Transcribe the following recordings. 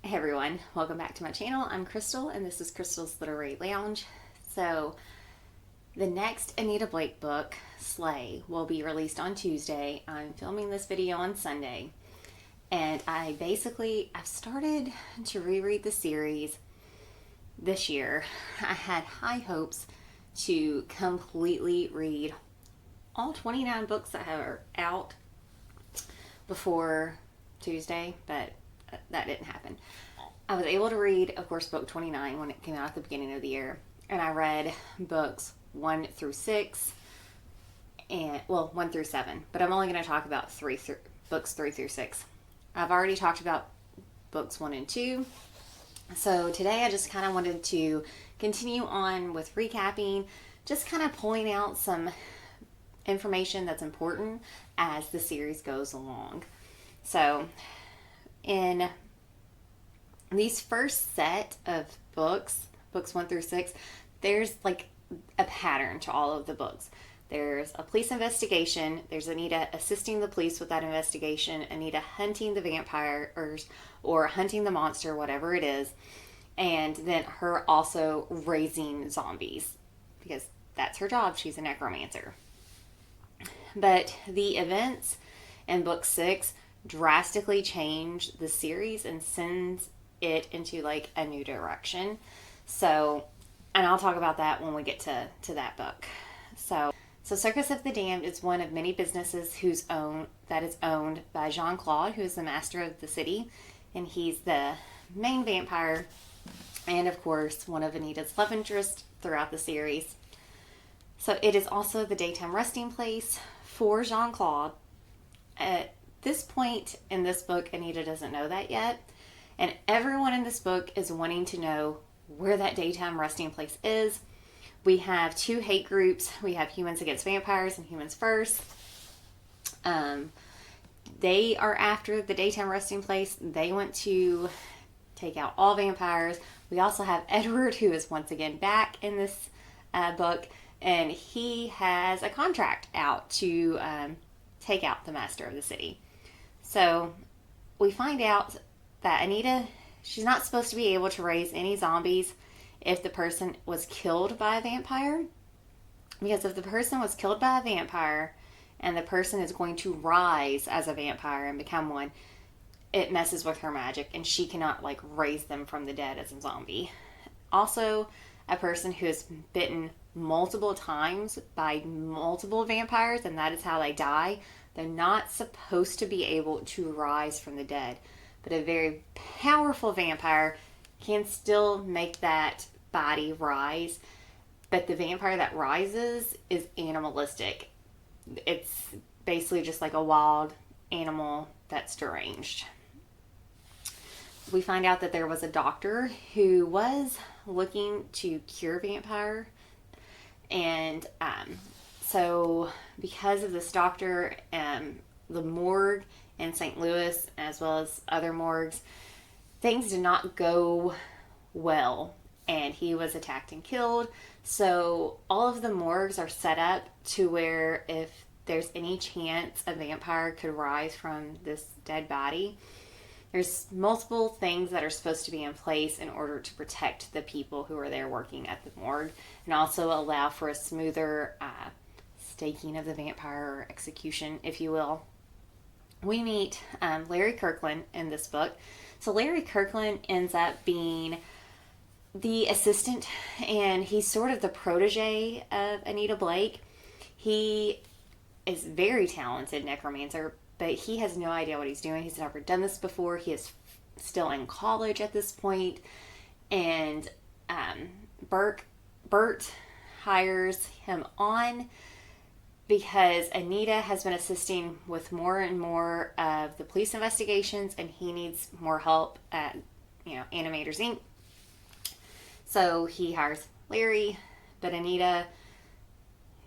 Hey everyone, welcome back to my channel. I'm Crystal and this is Crystal's Literary Lounge. So, the next Anita Blake book, Slay, will be released on Tuesday. I'm filming this video on Sunday. And I've started to reread the series this year. I had high hopes to completely read all 29 books that are out before Tuesday, but that didn't happen. I was able to read, of course, book 29 when it came out at the beginning of the year, and I read books 1 through 6, and 1 through 7, but I'm only going to talk about books 3 through 6. I've already talked about books 1 and 2, so today I just kind of wanted to continue on with recapping, just kind of pulling out some information that's important as the series goes along. So, in these first set of books 1 through 6, there's like a pattern to all of the books. There's a police investigation, there's Anita assisting the police with that investigation, Anita hunting the vampires or hunting the monster, whatever it is, and then her also raising zombies because that's her job. She's a necromancer. But the events in book 6 drastically change the series and sends it into like a new direction. So, and I'll talk about that when we get to that book. So Circus of the Damned is one of many businesses that is owned by Jean-Claude, who is the master of the city, and he's the main vampire, and of course one of Anita's love interests throughout the series. So it is also the daytime resting place for Jean-Claude. At this point in this book, Anita doesn't know that yet, and everyone in this book is wanting to know where that daytime resting place is. We have two hate groups. We have Humans Against Vampires and Humans First. They are after the daytime resting place. They want to take out all vampires. We also have Edward, who is once again back in this book, and he has a contract out to take out the master of the city. So we find out that Anita, she's not supposed to be able to raise any zombies if the person was killed by a vampire. Because if the person was killed by a vampire and the person is going to rise as a vampire and become one, it messes with her magic and she cannot like raise them from the dead as a zombie. Also, a person who is bitten multiple times by multiple vampires and that is how they die, they're not supposed to be able to rise from the dead. But a very powerful vampire can still make that body rise. But the vampire that rises is animalistic. It's basically just like a wild animal that's deranged. We find out that there was a doctor who was looking to cure vampire. And so because of this doctor, the morgue in St. Louis, as well as other morgues, things did not go well, and he was attacked and killed. So all of the morgues are set up to where if there's any chance a vampire could rise from this dead body, there's multiple things that are supposed to be in place in order to protect the people who are there working at the morgue, and also allow for a smoother staking of the vampire, or execution, if you will. We meet Larry Kirkland in this book. So Larry Kirkland ends up being the assistant, and he's sort of the protege of Anita Blake. He is very talented necromancer, but he has no idea what he's doing. He's never done this before. He is still in college at this point, and Bert hires him on because Anita has been assisting with more and more of the police investigations, and he needs more help at, Animators Inc. So he hires Larry, but Anita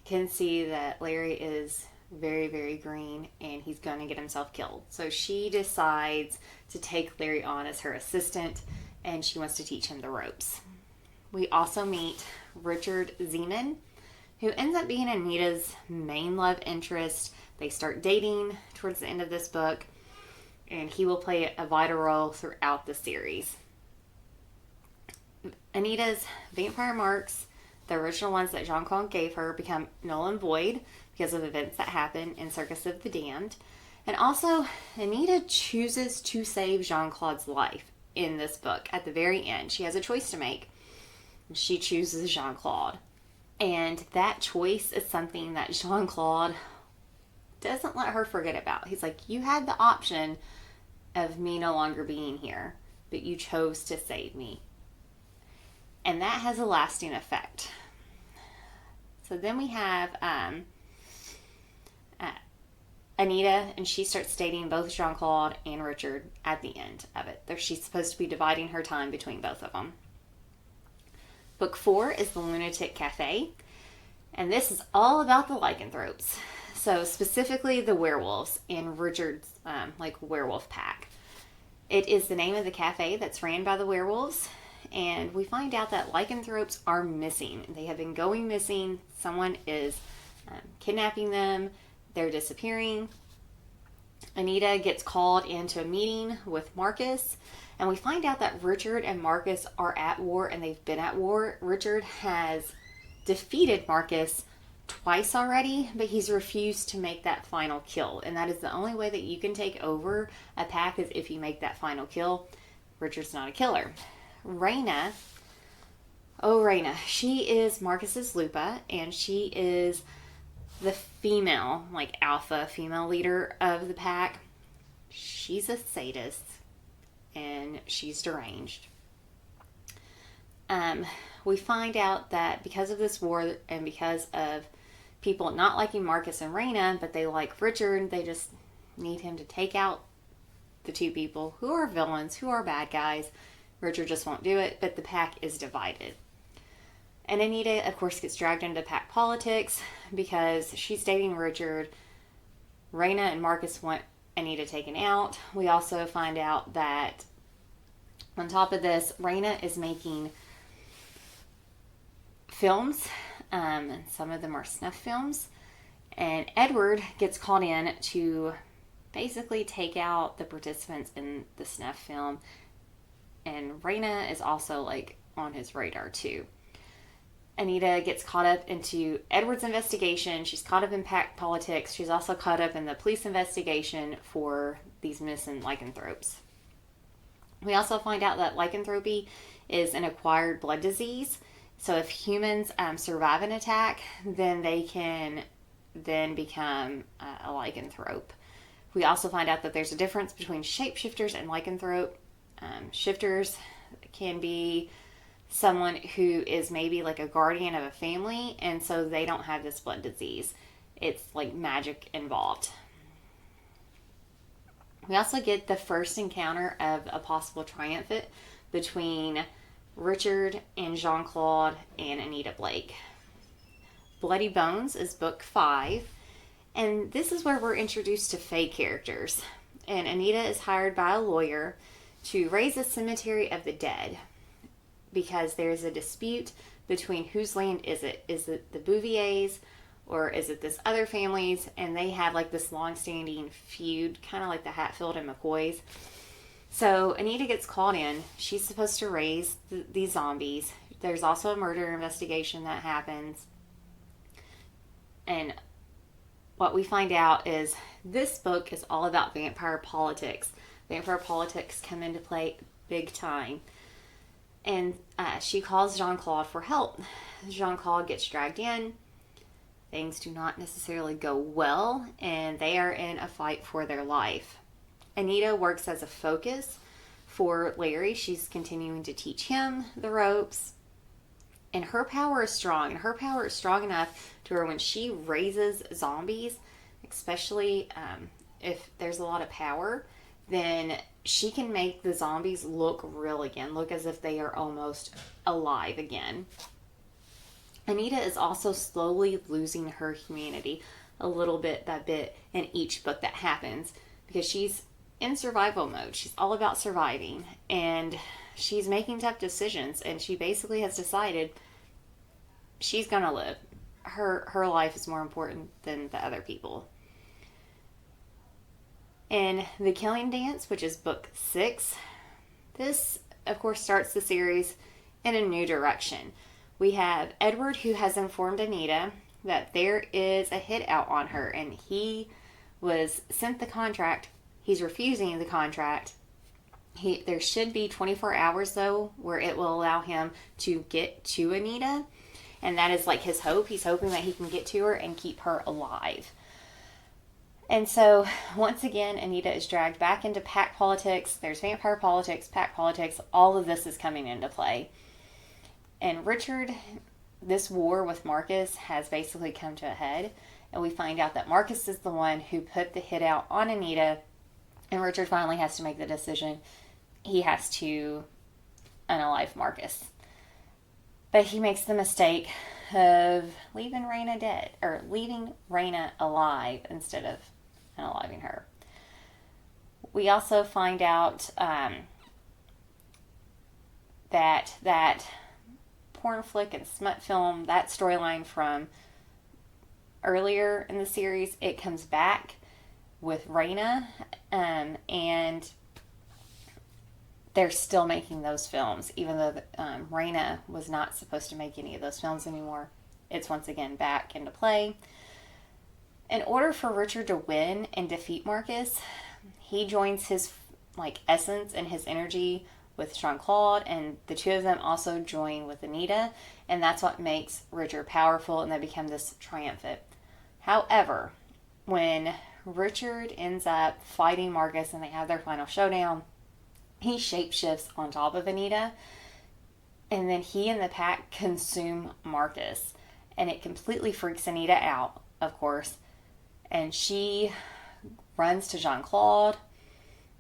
can see that Larry is very, very green and he's going to get himself killed. So she decides to take Larry on as her assistant, and she wants to teach him the ropes. We also meet Richard Zeman, who ends up being Anita's main love interest. They start dating towards the end of this book. and he will play a vital role throughout the series. Anita's vampire marks, the original ones that Jean-Claude gave her, become null and void because of events that happen in Circus of the Damned. And also, Anita chooses to save Jean-Claude's life in this book at the very end. She has a choice to make. She chooses Jean-Claude. And that choice is something that Jean-Claude doesn't let her forget about. He's like, you had the option of me no longer being here, but you chose to save me. And that has a lasting effect. So then we have Anita, and she starts dating both Jean-Claude and Richard at the end of it. She's supposed to be dividing her time between both of them. Book 4 is The Lunatic Cafe, and this is all about the lycanthropes. So specifically the werewolves in Richard's werewolf pack. It is the name of the cafe that's ran by the werewolves, and we find out that lycanthropes are missing. They have been going missing. Someone is kidnapping them. They're disappearing. Anita gets called into a meeting with Marcus, and we find out that Richard and Marcus are at war, and they've been at war. Richard has defeated Marcus twice already, but he's refused to make that final kill, and that is the only way that you can take over a pack, is if you make that final kill. Richard's not a killer. Raina, she is Marcus's Lupa, and she is the female, alpha female leader of the pack. She's a sadist, and she's deranged. We find out that because of this war and because of people not liking Marcus and Raina, but they like Richard, they just need him to take out the two people who are villains, who are bad guys. Richard just won't do it, but the pack is divided. And Anita, of course, gets dragged into pack politics because she's dating Richard. Raina and Marcus want Anita taken out. We also find out that on top of this, Raina is making films, and some of them are snuff films. And Edward gets called in to basically take out the participants in the snuff film. And Raina is also on his radar too. Anita gets caught up into Edward's investigation. She's caught up in pack politics. She's also caught up in the police investigation for these missing lycanthropes. We also find out that lycanthropy is an acquired blood disease. So if humans survive an attack, then they can then become a lycanthrope. We also find out that there's a difference between shapeshifters and lycanthrope. Shifters can be someone who is maybe a guardian of a family, and so they don't have this blood disease. It's magic involved. We also get the first encounter of a possible triumvirate between Richard and Jean-Claude and Anita Blake. Bloody Bones is book 5, and this is where we're introduced to fae characters. And Anita is hired by a lawyer to raise a cemetery of the dead because there's a dispute between whose land is it. Is it the Bouviers or is it this other family's? And they have this long-standing feud, kind of like the Hatfield and McCoys. So Anita gets called in. She's supposed to raise these zombies. There's also a murder investigation that happens. And what we find out is this book is all about vampire politics. Vampire politics come into play big time. And she calls Jean-Claude for help. Jean-Claude gets dragged in. Things do not necessarily go well, and they are in a fight for their life. Anita works as a focus for Larry. She's continuing to teach him the ropes. And her power is strong. And her power is strong enough to where when she raises zombies, especially if there's a lot of power, then she can make the zombies look real again, look as if they are almost alive again. Anita is also slowly losing her humanity a little bit by bit in each book that happens because she's in survival mode. She's all about surviving, and she's making tough decisions, and she basically has decided she's gonna live. Her life is more important than the other people. In The Killing Dance, which is book 6, this, of course, starts the series in a new direction. We have Edward, who has informed Anita that there is a hit out on her, and he was sent the contract. He's refusing the contract. There should be 24 hours, though, where it will allow him to get to Anita, and that is like his hope. He's hoping that he can get to her and keep her alive. And so, once again, Anita is dragged back into pack politics. There's vampire politics, pack politics. All of this is coming into play. And Richard, this war with Marcus has basically come to a head. And we find out that Marcus is the one who put the hit out on Anita. And Richard finally has to make the decision. He has to unalive Marcus. But he makes the mistake of leaving Raina dead. Or leaving Raina alive instead of unaliving her. We also find out that porn flick and smut film, that storyline from earlier in the series, it comes back with Raina, and they're still making those films, even though Raina was not supposed to make any of those films anymore. It's once again back into play. In order for Richard to win and defeat Marcus, he joins his essence and his energy with Jean-Claude, and the two of them also join with Anita, and that's what makes Richard powerful, and they become this triumphant. However, when Richard ends up fighting Marcus and they have their final showdown, he shapeshifts on top of Anita, and then he and the pack consume Marcus, and it completely freaks Anita out, of course. And she runs to Jean-Claude.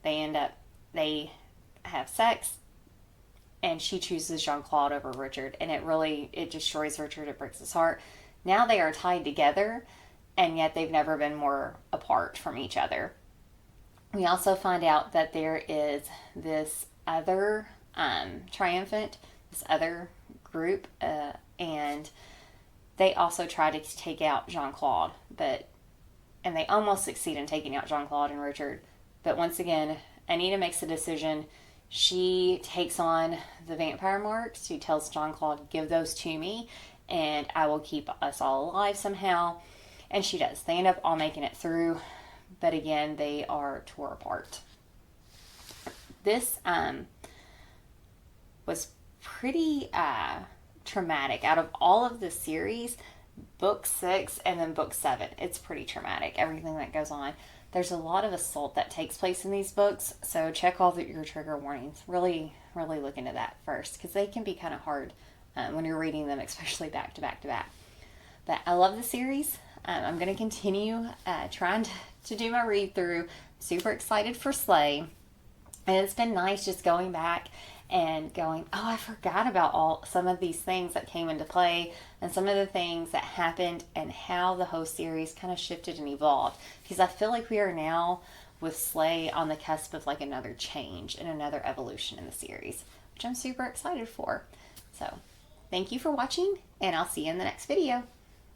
They have sex, and she chooses Jean-Claude over Richard, and it destroys Richard. It breaks his heart. Now they are tied together, and yet they've never been more apart from each other. We also find out that there is this other triumphant, this other group, and they also try to take out Jean-Claude, and they almost succeed in taking out Jean-Claude and Richard. But once again, Anita makes a decision. She takes on the vampire marks. She tells Jean-Claude, give those to me, and I will keep us all alive somehow. And she does. They end up all making it through. But again, they are tore apart. This was pretty traumatic. Out of all of the series, book 6 and then book 7, it's pretty traumatic, everything that goes on. There's a lot of assault that takes place in these books, so check all your trigger warnings. Really, really look into that first, because they can be kind of hard when you're reading them, especially back to back to back. But I love the series. I'm going to continue trying to do my read through. Super excited for Slay. And it's been nice just going back and going, oh, I forgot about some of these things that came into play and some of the things that happened and how the whole series kind of shifted and evolved. Because I feel like we are now with Slay on the cusp of another change and another evolution in the series, which I'm super excited for. So thank you for watching, and I'll see you in the next video.